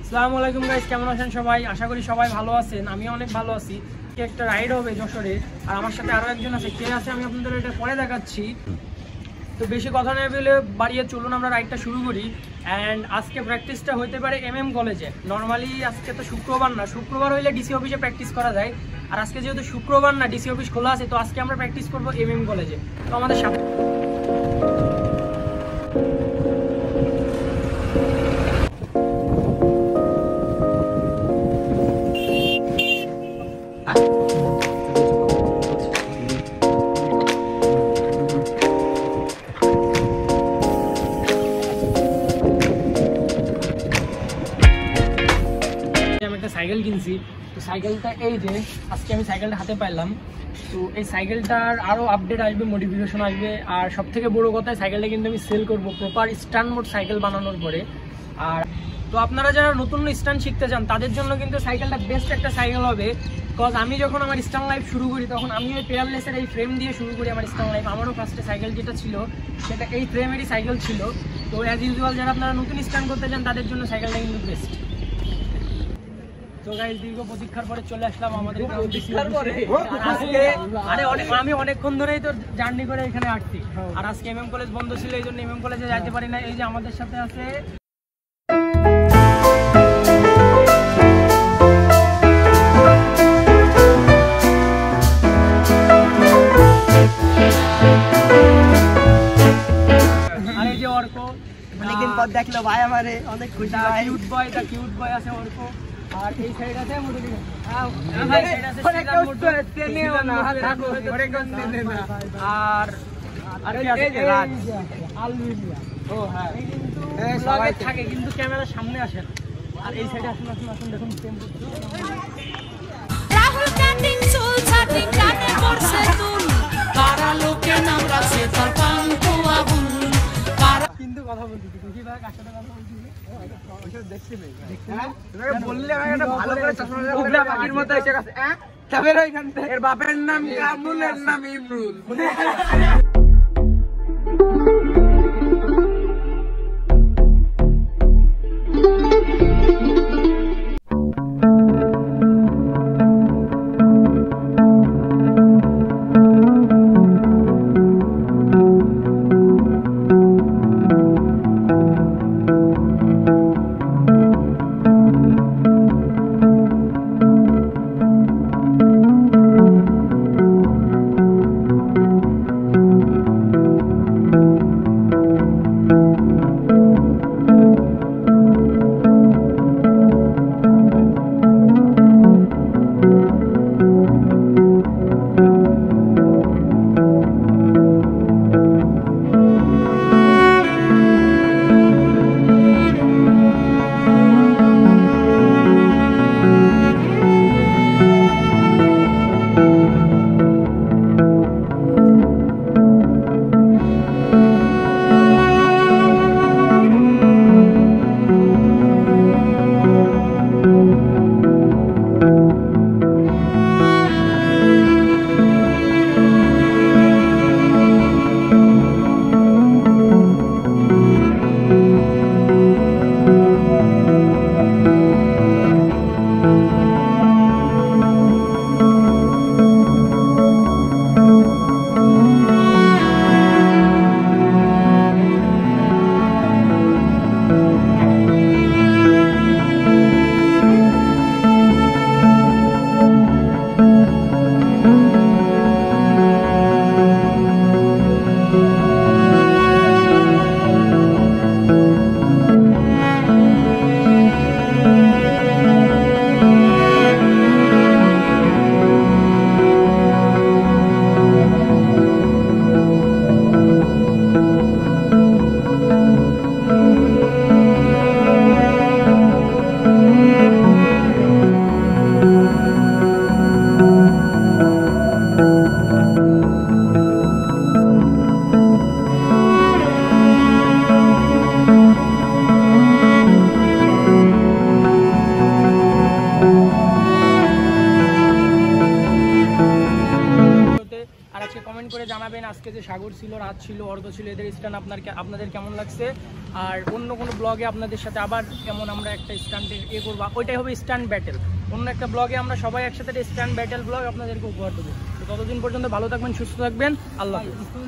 আসসালামু আলাইকুম গাইস, কেমন আছেন সবাই? আশা করি সবাই ভালো আছেন। আমি অনেক ভালো আছি। একটা রাইড হবে যশোরে, আর আমার সাথে আরো একজন আছে। কে আছে আমি আপনাদের এটা পরে দেখাচ্ছি। তো বেশি কথা না বলে বাড়িয়ে চলুন আমরা রাইডটা শুরু করি। অ্যান্ড আজকে প্র্যাকটিসটা হতে পারে MM কলেজে। নর্মালি আজকে তো শুক্রবার না, শুক্রবার হইলে ডিসি অফিসে প্র্যাকটিস করা যায়। আর আজকে যেহেতু শুক্রবার না, ডিসি অফিস খোলা আছে, তো আজকে আমরা প্র্যাকটিস করবো MM কলেজে। তো আমাদের সাথে সাইকেল কিনছি। তো সাইকেলটা এই যে আজকে আমি সাইকেলটা হাতে পাইলাম। তো এই সাইকেলটার আরও আপডেট আসবে, মডিফিকেশন আসবে। আর সব থেকে বড়ো কথা, সাইকেলটা কিন্তু আমি সেল করবো প্রপার স্ট্যান্ড মোড সাইকেল বানানোর পরে। আর তো আপনারা যারা নতুন স্ট্যান্ড শিখতে চান তাদের জন্য কিন্তু সাইকেলটা বেস্ট একটা সাইকেল হবে। বিকজ আমি যখন আমার স্ট্যান্ড লাইফ শুরু করি তখন আমি ওই পেয়ারলেসের এই ফ্রেম দিয়ে শুরু করি আমার স্ট্যান্ড লাইফ। আমারও ফার্স্টে সাইকেল যেটা ছিল সেটা এই ফ্রেমেরই সাইকেল ছিল। তো অ্যাজ ইউজুয়াল যারা আপনারা নতুন স্ট্যান্ড করতে চান তাদের জন্য সাইকেলটা কিন্তু বেস্ট। তো গাইস, দীর্ঘ প্রতীক্ষার পরে চলে আসলাম আমাদের আমি অনেকক্ষণ ধরেই তো জার্নি করে এখানে আসছি। আর আজকে MM কলেজ বন্ধ ছিল, এই জন্য MM কলেজে যাইতে পারি না। এই যে আমাদের সাথে আছে আর এই যে অর্ক। অনেকদিন পর দেখলো ভাই, আমারে অনেক খুশি ভাই। কিউট বয় আছে অর্ক। আর এই সাইড আছে সবাই থাকে কিন্তু ক্যামেরার সামনে আসেন। আর এই সাইডে আসুন আসুন আসুন, দেখুন কিন্তু কথা বলছি বেশিরভাগ কার সাথে কথা বলছি এর বাপের নাম কামরুল, এর নাম ইমরুল। যে সাগর ছিল, রাত ছিল, অর্ঘ ছিল, এদের স্ট্যান্ড আপনাদের কেমন লাগছে, আর অন্য কোনো ব্লগে আপনাদের সাথে আবার কেমন আমরা একটা স্ট্যান্ডের করবো, ওইটাই হবে স্ট্যান্ড ব্যাটেল। অন্য একটা ব্লগে আমরা সবাই একসাথে স্ট্যান্ড ব্যাটেল ব্লগ আপনাদেরকে উপহার দেবো। তো ততদিন পর্যন্ত ভালো থাকবেন, সুস্থ থাকবেন, আল্লাহ হাফেজ।